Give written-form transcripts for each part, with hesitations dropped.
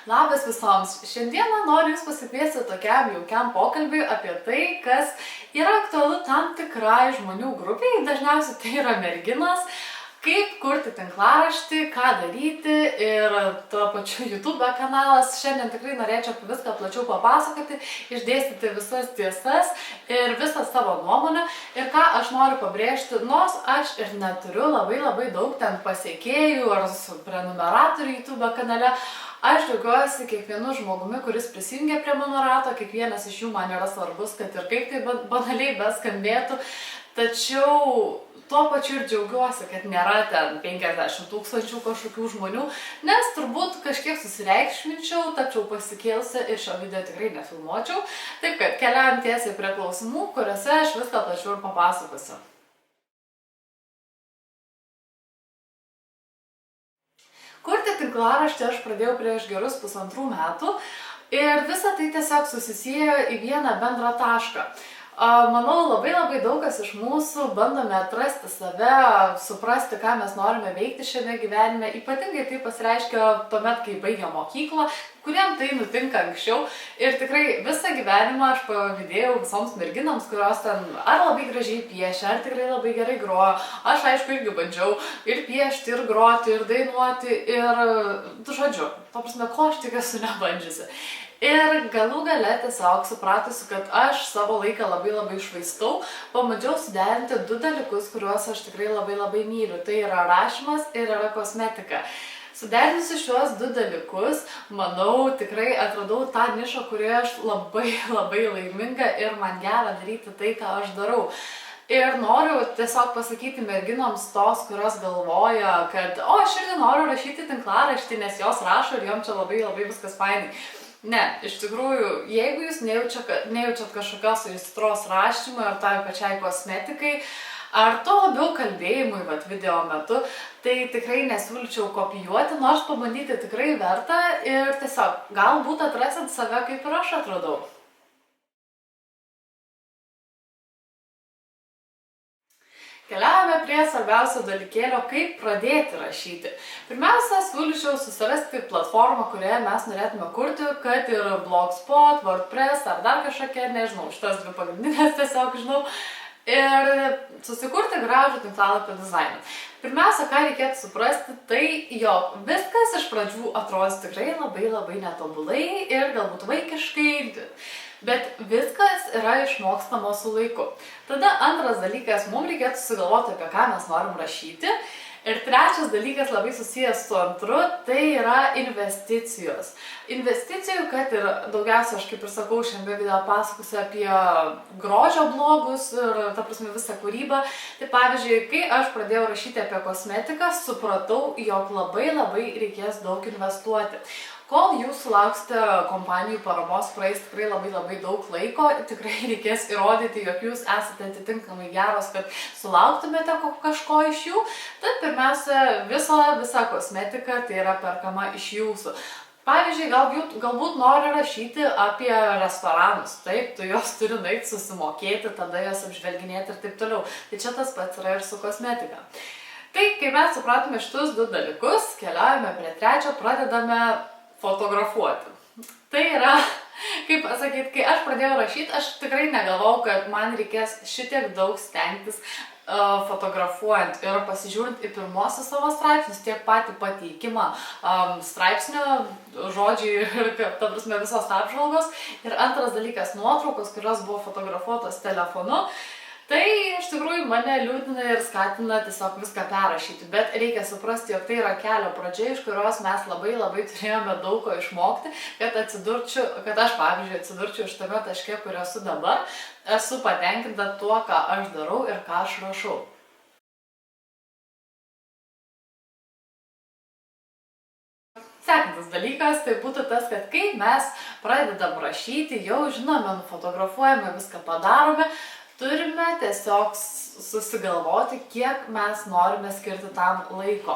Labas visoms! Šiandieną noriu Jūs pasikviesti tokiam jaukiam pokalbiui apie tai, kas yra aktualu tam tikrai žmonių grupiai, dažniausiai tai yra merginos, kaip kurti tinklaraštį, ką daryti ir tuo pačiu YouTube kanalas. Šiandien tikrai norėčiau apie viską plačiau papasakoti, išdėstyti visas tiesas ir visą savo nuomonę. Ir ką aš noriu pabrėžti, nors aš ir neturiu labai daug ten pasiekėjų ar prenumeratorių YouTube kanale, aš džiaugiuosi kiekvienu žmogumi, kuris prisijungia prie mano rato, kiekvienas iš jų man yra svarbus, kad ir kaip tai banaliai beskambėtų. Tačiau tuo pačiu ir džiaugiuosi, kad nėra ten 50 000 kažkokių žmonių, nes turbūt kažkiek susireikšminčiau, tačiau pasikėlusi ir šio video tikrai nefilmuočiau. Taip kad keliaujam tiesiai prie klausimų, kuriuose aš viską plačiau ir papasakosiu. Kurti tinklaraštį aš pradėjau prieš gerus 1,5 metų ir visa tai tiesiog susisiejo į vieną bendrą tašką. Manau, labai daug kas iš mūsų bandome atrasti save, suprasti, ką mes norime veikti šiame gyvenime. Ypatingai tai pasireiškia tuomet, kai baigia mokyklą, kuriem tai nutinka anksčiau. Ir tikrai visą gyvenimą aš pavydėjau visoms merginams, kurios ten ar labai gražiai piešia, ar tikrai labai gerai groja. Aš aišku irgi bandžiau ir piešti, ir groti, ir dainuoti, ir žodžiu, to prasme, ko aš tik esu nebandžiusi. Ir galų gale tiesiog supratusi, kad aš savo laiką labai išvaistau, pabandžiau suderinti 2 dalykus, kuriuos aš tikrai labai myliu. Tai yra rašymas ir yra kosmetika. Suderinusi šiuos 2 dalykus, manau, tikrai atradau tą nišą, kurioje aš labai laiminga ir man gera daryti tai, ką aš darau. Ir noriu tiesiog pasakyti merginoms tos, kurios galvoja, kad aš irgi noriu rašyti tinklaraštį, nes jos rašo ir jom čia labai viskas fainai. Ne, iš tikrųjų, jeigu jūs nejaučiat kažkokios aistros rašymui ar tai pačiai kosmetikai, ar to labiau kalbėjimui video metu, tai tikrai nesiūlyčiau kopijuoti, nors pabandyti tikrai verta ir tiesiog galbūt atrasit save, kaip ir aš atradau. Keliaujame prie svarbiausio dalykėlio, kaip pradėti rašyti. Pirmiausia, siūlyčiau susirasti platformą, kurioje mes norėtume kurti, kad ir Blogspot, WordPress ar dar kažkokia, nežinau, šitas 2 pagrindinės tiesiog žinau, ir susikurti gražų tinklalapio dizainą. Pirmiausia, ką reikėtų suprasti, tai jog viskas iš pradžių atrodys tikrai labai netobulai ir galbūt vaikiškai, bet viskas yra išmokstama su laiku. Tada antras dalykas, mums reikėtų sugalvoti, apie ką mes norim rašyti. Ir trečias dalykas, labai susijęs su antru, tai yra investicijos. Investicijų, kad ir daugiausia, aš kaip ir sakau, šiame video pasakosiu apie grožio blogus ir, ta prasme, visą kūrybą. Tai pavyzdžiui, kai aš pradėjau rašyti apie kosmetiką, supratau, jog labai reikės daug investuoti. Kol jūs sulauksite kompanijų paramos, praeis tikrai labai daug laiko, tikrai reikės įrodyti, jog jūs esate atitinkamai geros, kad sulauktumėte kažko iš jų. Tad pirmiausia, visa kosmetika tai yra perkama iš jūsų. Pavyzdžiui, galbūt nori rašyti apie restoranus, taip, tu jos turi nueiti susimokėti, tada jos apžvelginėti ir taip toliau. Tai čia tas pats yra ir su kosmetika. Tai, kai mes supratome šitus 2 dalykus, keliaujame prie trečio, pradedame fotografuoti. Tai yra, kaip pasakyti, kai aš pradėjau rašyti, aš tikrai negalvojau, kad man reikės šitiek daug stengtis fotografuojant ir pasižiūrint į pirmosius savo straipsnius, tiek patį pateikimą straipsnio, žodžiai ir, ta prasme, visos apžvalgos. Ir antras dalykas, nuotraukos, kurios buvo fotografuotos telefonu. Tai iš tikrųjų mane liūdina ir skatina tiesiog viską perrašyti, bet reikia suprasti, jog tai yra kelio pradžia, iš kurios mes labai turėjome daug ko išmokti, kad aš, pavyzdžiui, atsidurčiau šitame taške, kur esu dabar, esu patenkinta tuo, ką aš darau ir ką aš rašau. Sekantis dalykas tai būtų tas, kad kai mes pradedam rašyti, jau žinome, nufotografuojame, viską padarome, turime tiesiog susigalvoti, kiek mes norime skirti tam laiko.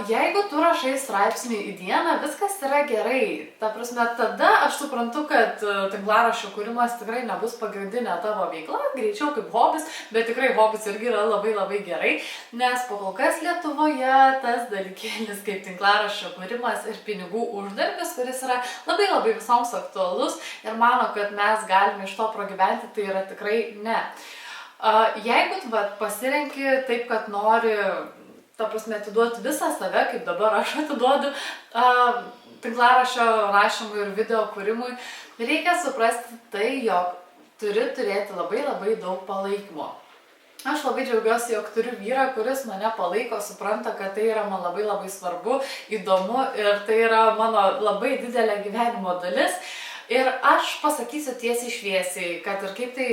Jeigu tu rašai straipsnį į dieną, viskas yra gerai. Ta prasme, tada aš suprantu, kad tinklaraščio kūrimas tikrai nebus pagrindinė tavo veikla, greičiau kaip hobis, bet tikrai hobis irgi yra labai labai gerai, nes po kol kas Lietuvoje tas dalykėlis kaip tinklaraščio kūrimas ir pinigų uždarbis, kuris yra labai labai visoms aktualus ir mano, kad mes galime iš to pragyventi, tai yra tikrai ne. Jeigu tu pasirenki taip, kad nori, ta prasme, atiduoti visą save, kaip dabar aš atiduodu tinklaraščio rašymui ir video kūrimui, reikia suprasti tai, jog turi turėti labai labai daug palaikymo. Aš labai džiaugiuosi, jog turiu vyrą, kuris mane palaiko, supranta, kad tai yra man labai labai svarbu, įdomu ir tai yra mano labai didelė gyvenimo dalis. Ir aš pasakysiu tiesiai šviesiai, kad ir kaip tai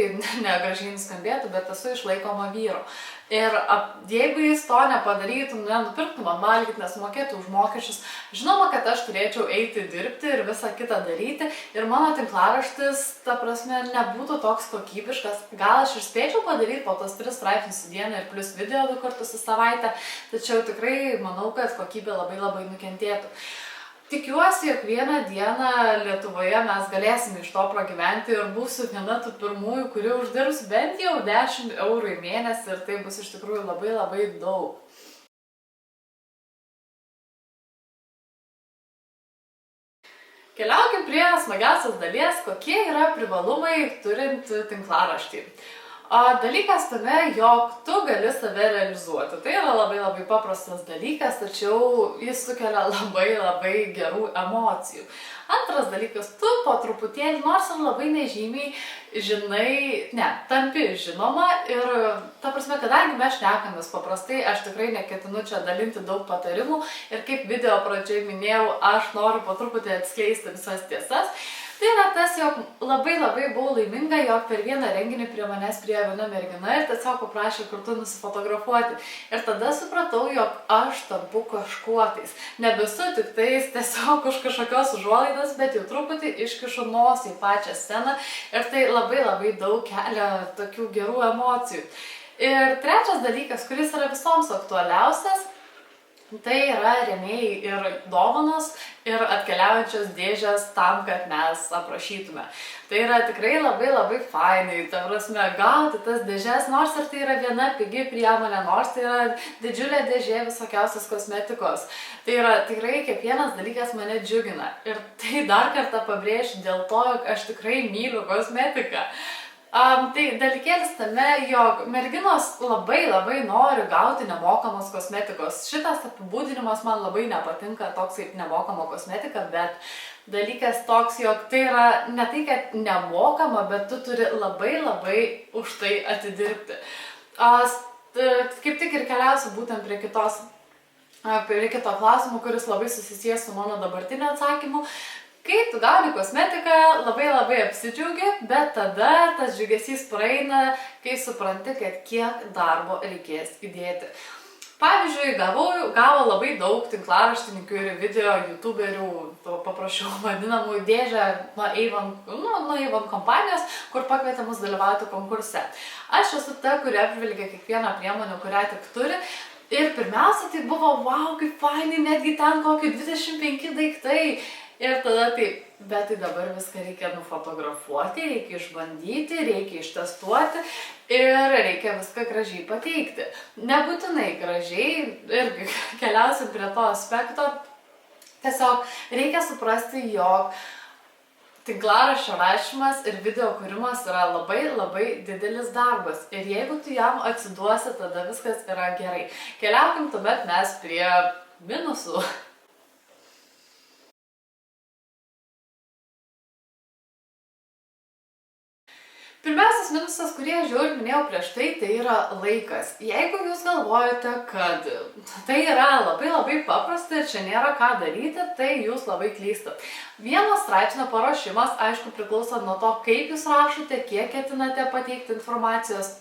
negražiai nuskambėtų, bet esu išlaikoma vyro. Ir jeigu jis to nepadarytų, nenupirktų man valgyti, nesumokėtų už mokesčius, žinoma, kad aš turėčiau eiti dirbti ir visą kitą daryti. Ir mano tinklaraštis, ta prasme, nebūtų toks kokybiškas. Gal aš ir spėčiau padaryti po tos 3 straipsnius į dieną ir plus video 2 kartus į savaitę, tačiau tikrai manau, kad kokybė labai labai nukentėtų. Tikiuosi, jog vieną dieną Lietuvoje mes galėsime iš to pragyventi ir būsiu viena tų pirmųjų, kuri uždirbs bent jau 10 eurų į mėnesį ir tai bus iš tikrųjų labai labai daug. Keliaukim prie smagiausios dalies, kokie yra privalumai turint tinklaraštį. Dalykas tame, jog tu gali save realizuoti. Tai yra labai labai paprastas dalykas, tačiau jis sukelia labai labai gerų emocijų. Antras dalykas, tu po truputėlį, nors ir labai nežymiai, tampi žinoma ir, ta prasme, kadangi mes šnekamės paprastai, aš tikrai neketinu čia dalinti daug patarimų ir kaip video pradžioj minėjau, aš noriu po truputį atskleisti visas tiesas. Tai yra tas, jog labai labai buvau laiminga, jog per vieną renginį prie manęs priėjo viena mergina ir tiesiog paprašė kartu nusifotografuoti. Ir tada supratau, jog aš tampu kažkuo tais. Nebesu tik tais tiesiog už kažkokios užuolaidos, bet jau truputį iškišu nosį į pačią sceną ir tai labai labai daug kelia tokių gerų emocijų. Ir trečias dalykas, kuris yra visoms aktualiausias, tai yra rėmėjai ir dovanos ir atkeliaujančios dėžės tam, kad mes aprašytume. Tai yra tikrai labai labai fainai, ta prasme, gauti tas dėžės, nors ir tai yra viena pigi priemonė, nors tai yra didžiulė dėžė visokiausios kosmetikos. Tai yra tikrai kiekvienas dalykas mane džiugina. Ir tai dar kartą pabrėžiu dėl to, jog aš tikrai myliu kosmetiką. Tai dalykėlis tame, jog merginos labai labai nori gauti nemokamos kosmetikos. Šitas apibūdinimas man labai nepatinka, toks kaip nemokama kosmetika, bet dalykas toks, jog tai yra ne tai, kad nemokama, bet tu turi labai labai už tai atidirbti. Kaip tik ir keliausiu būtent prie kito klausimo, kuris labai susisijęs su mano dabartiniu atsakymu. Kai tu gauni kosmetiką, labai labai apsidžiaugi, bet tada tas džiugesys praeina, kai supranti, kad kiek darbo reikės įdėti. Pavyzdžiui, gavo labai daug tinklaraštininkų ir video youtuberių, paprašiau vadinamų dėžę nuo Avon kompanijos, kur pakvietė mus dalyvauti konkurse. Aš esu ta, kuri apžvelgia kiekvieną priemonę, kurią tik turi. Ir pirmiausia, tai buvo, wow, kaip fainai, netgi ten kokie 25 daiktai. Ir tada taip, bet tai dabar viską reikia nufotografuoti, reikia išbandyti, reikia ištestuoti ir reikia viską gražiai pateikti. Nebūtinai gražiai, irgi keliausim prie to aspekto. Tiesiog reikia suprasti, jog tinklaraščio rašymas ir video kūrimas yra labai labai didelis darbas. Ir jeigu tu jam atsiduosi, tada viskas yra gerai. Keliaukim tuomet mes prie minusų. Pirmiausias minusas, kurį aš jau ir minėjau prieš tai yra laikas. Jeigu jūs galvojate, kad tai yra labai labai paprasta ir čia nėra ką daryti, tai jūs labai klystat. Vieno straipsnio paruošimas, aišku, priklauso nuo to, kaip jūs rašote, kiek ketinate pateikti informacijos.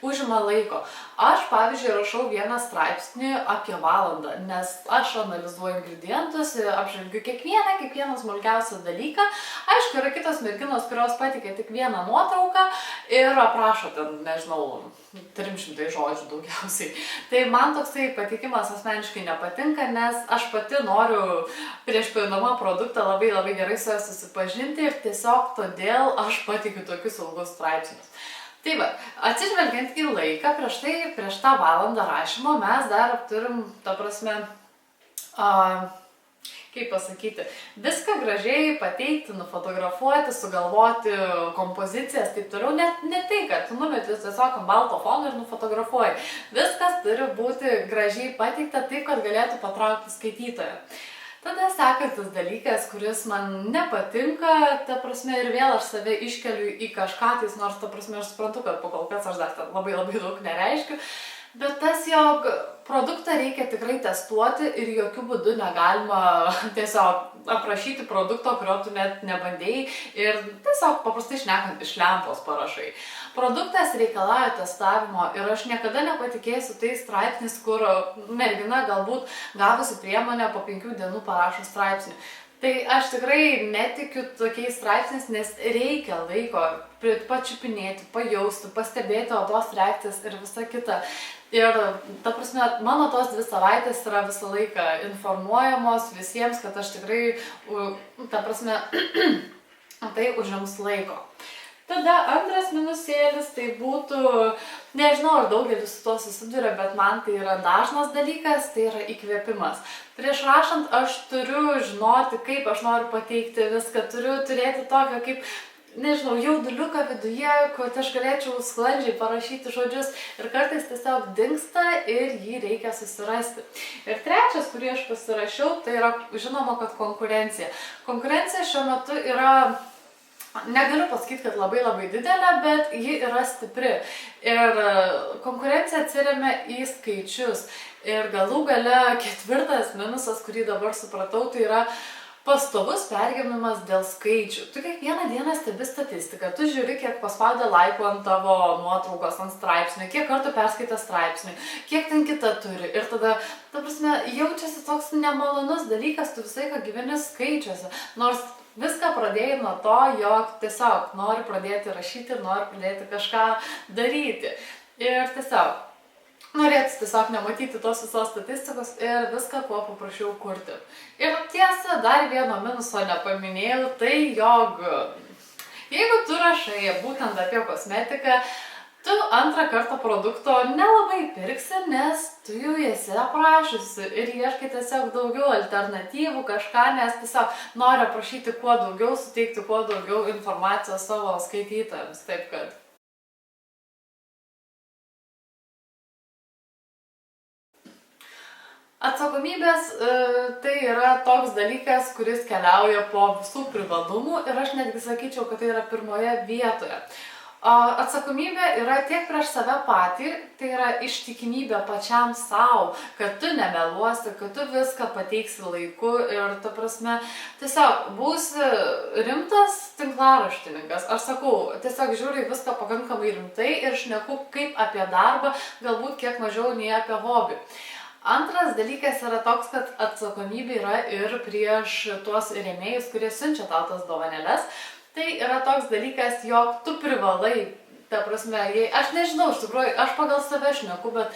užima laiko. Aš, pavyzdžiui, rašau vieną straipsnį apie valandą, nes aš analizuoju ingredientus, apžvelgiu kiekvieną smulkiausią dalyką. Aišku, yra kitos merginos, kurios patikė tik vieną nuotrauką ir aprašo ten, nežinau, 300 žodžių daugiausiai. Tai man toksai patikimas asmeniškai nepatinka, nes aš pati noriu prieš pirkdama produktą labai gerai su juo susipažinti ir tiesiog todėl aš patikiu tokius ilgus straipsnius. Tai va, atsižvelgiant į laiką, prieš tą valandą rašymo mes dar turim, ta prasme, kaip pasakyti, viską gražiai pateikti, nufotografuoti, sugalvoti kompozicijas, taip toliau, ne tai, kad tu numeti tiesiog ant balto fono ir nufotografuoji. Viskas turi būti gražiai pateikta taip, kad galėtų patraukti skaitytoją. Tada sekantis dalykas, kuris man nepatinka, ta prasme, ir vėl aš save iškeliu į kažką, nors ta prasme aš suprantu, kad po kol kas aš dar labai daug nereiškiu, bet tas, jog produktą reikia tikrai testuoti ir jokių būdų negalima tiesiog aprašyti produkto, kurio tu net nebandėjai ir tiesiog paprastai šnekant iš lempos parašai. Produktas reikalauja testavimo ir aš niekada nepatikėsiu tais straipsnis, kur mergina galbūt gavusi priemonę po 5 dienų parašo straipsnį. Tai aš tikrai netikiu tokiais straipsniais, nes reikia laiko pačiupinėti, pajausti, pastebėti odos reakcijas ir visa kita. Ir, ta prasme, mano tos 2 savaitės yra visą laiką informuojamos visiems, kad aš tikrai, ta prasme, tai užims laiko. Tada antras minusėlis tai būtų, nežinau, ar daugelis su to susiduria, bet man tai yra dažnas dalykas, tai yra įkvėpimas. Prieš rašant aš turiu žinoti, kaip aš noriu pateikti viską, turiu turėti tokią kaip, nežinau, jauduliuką viduje, kad aš galėčiau sklandžiai parašyti žodžius ir kartais tiesiog dingsta ir jį reikia susirasti. Ir trečias, kurį aš pasirašiau, tai yra žinoma, kad konkurencija. Konkurencija šiuo metu yra, negaliu pasakyti, kad labai didelė, bet ji yra stipri. Ir konkurencija atsiremia į skaičius. Ir galų gale 4 minusas, kurį dabar supratau, tai yra pastovus pergyvenimas dėl skaičių. Tu kiekvieną dieną stebi statistiką, tu žiūri, kiek paspaudė laikų ant tavo nuotraukos, ant straipsnių, kiek kartų perskaitė straipsnių, kiek ten kita turi. Ir tada, ta prasme, jaučiasi toks nemalonus dalykas, tu visai ką gyveni skaičiuose. Nors viską pradėjai nuo to, jog tiesiog nori pradėti rašyti ir nori pradėti kažką daryti. Ir tiesiog norėtų tiesiog nematyti tos visos statistikos ir viską kuo paprašiau kurti. Ir tiesa, dar vieno minuso nepaminėjau, tai jog jeigu tu rašai būtent apie kosmetiką, tu antrą kartą produkto nelabai pirksi, nes tu jau esi aprašiusi ir ieškai tiesiog daugiau alternatyvų, kažką, nes tiesiog nori aprašyti kuo daugiau, suteikti kuo daugiau informacijos savo skaitytojams. Taip kad. Atsakomybės tai yra toks dalykas, kuris keliauja po visų privalumų ir aš netgi sakyčiau, kad tai yra pirmoje vietoje. Atsakomybė yra tiek prieš save patį, tai yra ištikimybė pačiam savo, kad tu nemeluosi, kad tu viską pateiksi laiku ir, ta prasme, tiesiog būsi rimtas tinklaraštininkas. Aš sakau, tiesiog žiūri viską pakankamai rimtai ir šneku kaip apie darbą, galbūt kiek mažiau nei apie hobį. Antras dalykas yra toks, kad atsakomybė yra ir prieš tuos rėmėjus, kurie siunčia tau tas dovanėles. Tai yra toks dalykas, jog tu privalai, ta prasme, aš nežinau, iš tikrųjų, aš pagal save šneku, bet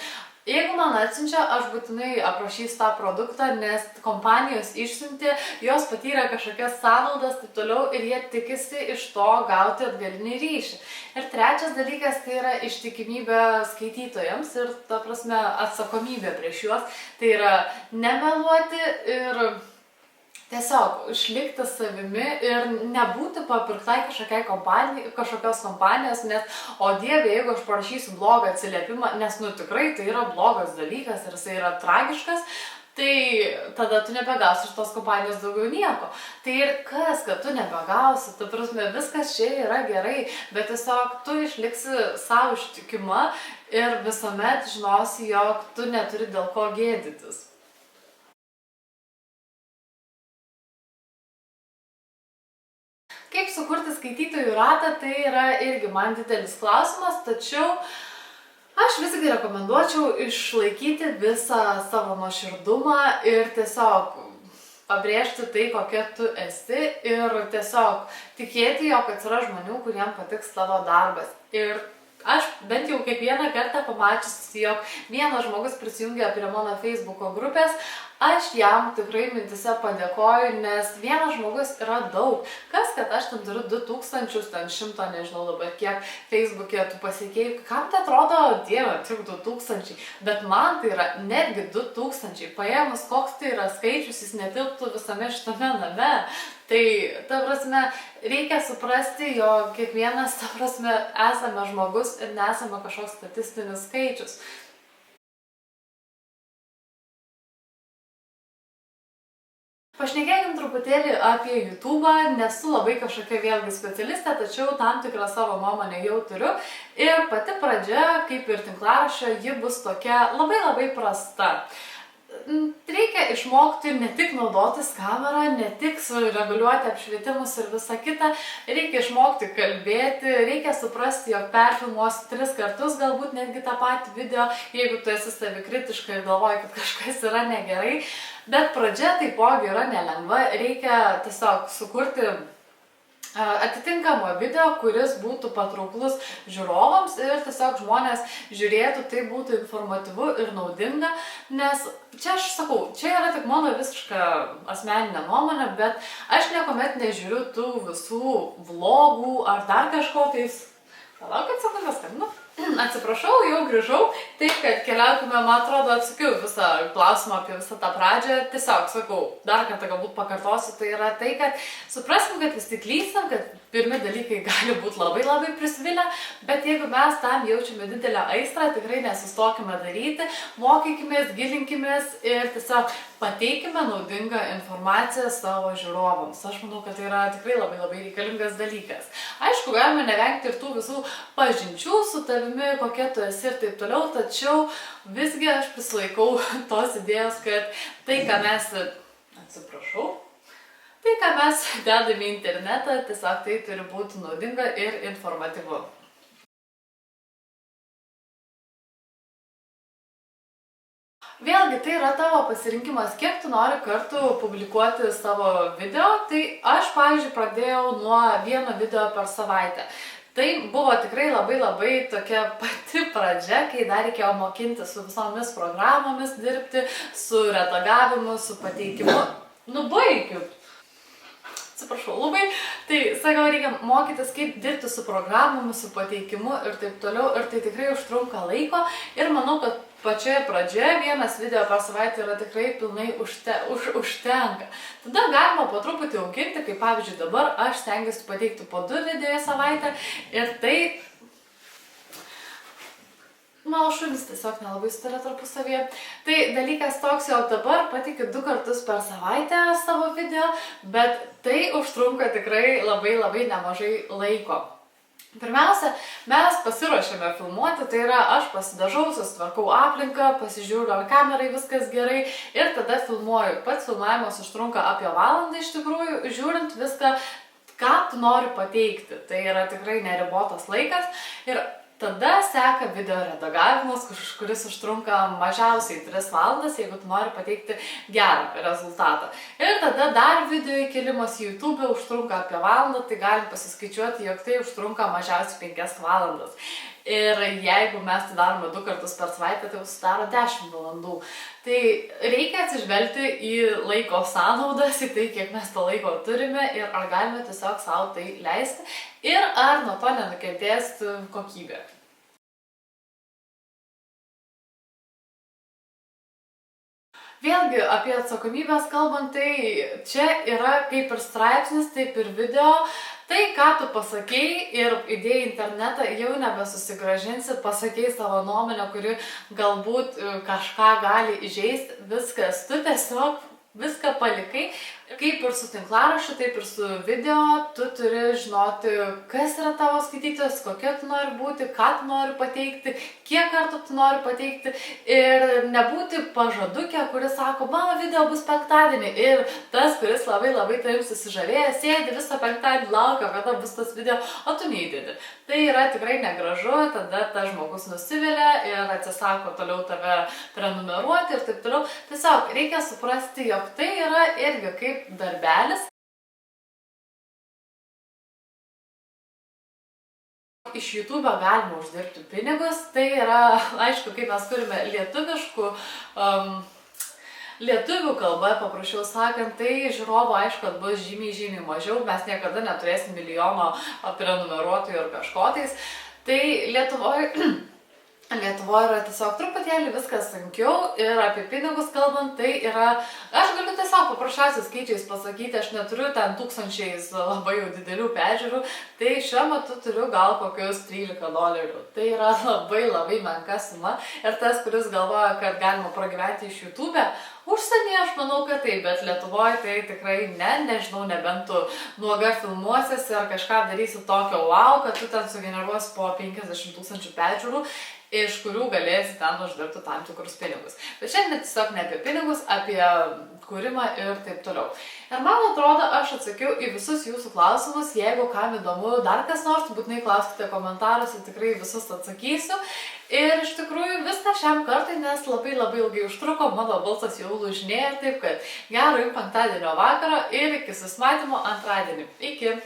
jeigu man atsiunčia, aš būtinai aprašysiu tą produktą, nes kompanijos išsiuntė, jos patyrė kažkokias sąnaudas, taip toliau, ir jie tikisi iš to gauti atgalinį ryšį. Ir trečias dalykas, tai yra ištikimybė skaitytojams ir, ta prasme, atsakomybė prieš juos. Tai yra nemeluoti ir tiesiog išlikti savimi ir nebūti papirktai kažkokios kompanijos, nes, o dieve, jeigu aš parašysiu blogą atsiliepimą, nes, tikrai tai yra blogas dalykas ir jisai yra tragiškas, tai tada tu nebegausi iš tos kompanijos daugiau nieko. Tai ir kas, kad tu nebegausi, ta prasme, viskas čia yra gerai, bet tiesiog tu išliksi savo ištikima ir visuomet žinosi, jog tu neturi dėl ko gėdytis. Kaip sukurti skaitytojų ratą, tai yra irgi man didelis klausimas, tačiau aš visgi rekomenduočiau išlaikyti visą savo nuoširdumą ir tiesiog pabrėžti tai, kokia tu esi ir tiesiog tikėti, jog atsiras žmonių, kuriem patiks tavo darbas. Ir aš bent jau kiekvieną kartą pamačiusi, jog vienas žmogus prisijungia prie mano Facebooko grupės, aš jam tikrai mintise padėkoju, nes vienas žmogus yra daug. Kas, kad aš ten turiu 2000, ten 100, nežinau dabar kiek Facebook'e tu pasiekėjai, kam tai atrodo, dieve, tik 2000, bet man tai yra netgi 2000, paėmus koks tai yra skaičius, jis netilptų visame šitame name. Tai, ta prasme, reikia suprasti, jog kiekvienas, ta prasme, esame žmogus ir nesame kažkoks statistinis skaičius. Pašnekėkim truputėlį apie YouTube'ą, nesu labai kažkokia vėlgi specialistė, tačiau tam tikrą savo nuomonę jau turiu. Ir pati pradžia, kaip ir tinklaraščio, ji bus tokia labai prasta. Reikia išmokti ne tik naudotis kamerą, ne tik sureguliuoti apšvietimus ir visą kitą, reikia išmokti kalbėti, reikia suprasti, jog perfilmuosi 3 kartus galbūt netgi tą patį video, jeigu tu esi savikritiška ir galvoji, kad kažkas yra negerai. Bet pradžia taipogi yra nelengva, reikia tiesiog sukurti atitinkamą video, kuris būtų patrauklus žiūrovams ir tiesiog žmonės žiūrėtų, tai būtų informatyvu ir naudinga, nes čia aš sakau, čia yra tik mano visiška asmeninė nuomonė, bet aš niekuomet nežiūriu tų visų vlogų ar dar kažko tais. Palaukit, sekundę skambinu. Atsiprašau, jau grįžau, taip, kad keliaukime, man atrodo, atsakiau visą klausimą apie visą tą pradžią. Tiesiog, sakau, dar kartą galbūt pakartosiu, tai yra tai, kad supraskim, kad visi klystam, kad pirmi dalykai gali būti labai prisvilę, bet jeigu mes tam jaučiame didelę aistrą, tikrai nesustokime daryti, mokykimės, gilinkimės ir tiesiog pateikime naudingą informaciją savo žiūrovams. Aš manau, kad tai yra tikrai labai reikalingas dalykas. Aišku, galime nevengti ir tų visų pažinčių su tavimi, kokia tu esi ir taip toliau, tačiau visgi aš prisilaikau tos idėjos, kad tai, ką mes, tai, ką mes dedame į internetą, tiesiog tai turi būti naudinga ir informatyvu. Vėlgi, tai yra tavo pasirinkimas, kiek tu nori kartų publikuoti savo video. Tai aš, pavyzdžiui, pradėjau nuo 1 video per savaitę. Tai buvo tikrai labai tokia pati pradžia, kai dar reikėjo mokinti su visomis programomis dirbti, su redagavimu, su pateikimu. Baikit! Atsiprašau labai. Tai, sakau, reikia mokytis, kaip dirbti su programomis, su pateikimu ir taip toliau. Ir tai tikrai užtrunka laiko. Ir manau, kad pačioje pradžioje 1 video per savaitę yra tikrai pilnai užtenka. Tada galima po truputį auginti, kaip pavyzdžiui dabar aš stengiuosi pateikti po 2 video į savaitę. Ir tai mano šunys tiesiog nelabai sutarė tarpusavyje. Tai dalykas toks, jau dabar pateikiu 2 kartus per savaitę savo video, bet tai užtrunka tikrai labai nemažai laiko. Pirmiausia, mes pasiruošėme filmuoti, tai yra aš pasidažau, susitvarkau aplinką, pasižiūriu, ar kamerai viskas gerai ir tada filmuoju. Pats filmavimas užtrunka apie valandą iš tikrųjų, žiūrint viską, ką tu nori pateikti. Tai yra tikrai neribotas laikas ir tada seka video redagavimas, kuris užtrunka mažiausiai 3 valandas, jeigu tu nori pateikti gerą rezultatą. Ir tada dar video įkėlimas į YouTube užtrunka apie valandą, tai galim pasiskaičiuoti, jog tai užtrunka mažiausiai 5 valandas. Ir jeigu mes tai darome 2 kartus per savaitę, tai sudaro 10 valandų. Tai reikia atsižvelgti į laiko sąnaudas, į tai, kiek mes to laiko turime ir ar galime tiesiog savo tai leisti ir ar nuo to nenukentės kokybė. Vėlgi, apie atsakomybės kalbant, tai čia yra kaip ir straipsnis, taip ir video. Tai, ką tu pasakei ir įdėjai į internetą, jau nebesusigrąžinsi, pasakei savo nuomonę, kuri galbūt kažką gali įžeisti, viskas, tu tiesiog viską palikai, Kaip ir su tinklaraščiu, taip ir su video, tu turi žinoti, kas yra tavo skaitytojas, kokia tu nori būti, ką tu nori pateikti, kiek kartų tu nori pateikti ir nebūti pažadukė, kuris sako, mano video bus penktadienį ir tas, kuris labai tavim susižavėjęs, sėdi visą penktadienį, laukia, kada bus tas video, o tu neįdedi. Tai yra tikrai negražu, tada tas žmogus nusivilia ir atsisako toliau tave prenumeruoti ir taip toliau. Tiesiog reikia suprasti, jog tai yra irgi kaip darbelis. Iš YouTube galima uždirbti pinigus, tai yra, aišku, kai mes turime lietuvių kalbą, paprašiau sakant, tai žiūrovų, aišku, kad bus žymiai mažiau, mes niekada neturėsim milijono prenumeruotojų ir kažkotais. Tai Lietuvoje yra tiesiog truputėlį viskas sunkiau ir apie pinigus kalbant, tai yra, aš galiu tiesiog paprasčiausiais skaičiais pasakyti, aš neturiu ten tūkstančiais labai jau didelių peržiūrų, tai šiuo metu turiu gal kokius $13. Tai yra labai menka suma ir tas, kuris galvoja, kad galima pragyventi iš YouTube, užsienyje aš manau, kad taip, bet Lietuvoje tai tikrai nežinau, nebent tu nuoga filmuosiesi ar kažką darysi tokio wow, kad tu ten sugeneruosi po 50,000 peržiūrų, iš kurių galėsi ten uždirbti tam tikrus pinigus. Bet šiandien tiesiog ne apie pinigus, apie kūrimą ir taip toliau. Ir man atrodo, aš atsakiau į visus jūsų klausimus, jeigu kam įdomu dar kas nors, būtinai klauskite komentaruose, tikrai visus atsakysiu. Ir iš tikrųjų viską šiam kartui, nes labai ilgai užtruko, mano balsas jau lūžinėja, taip kad gero jums penktadienio vakaro ir iki susimatymo antradienį. Iki!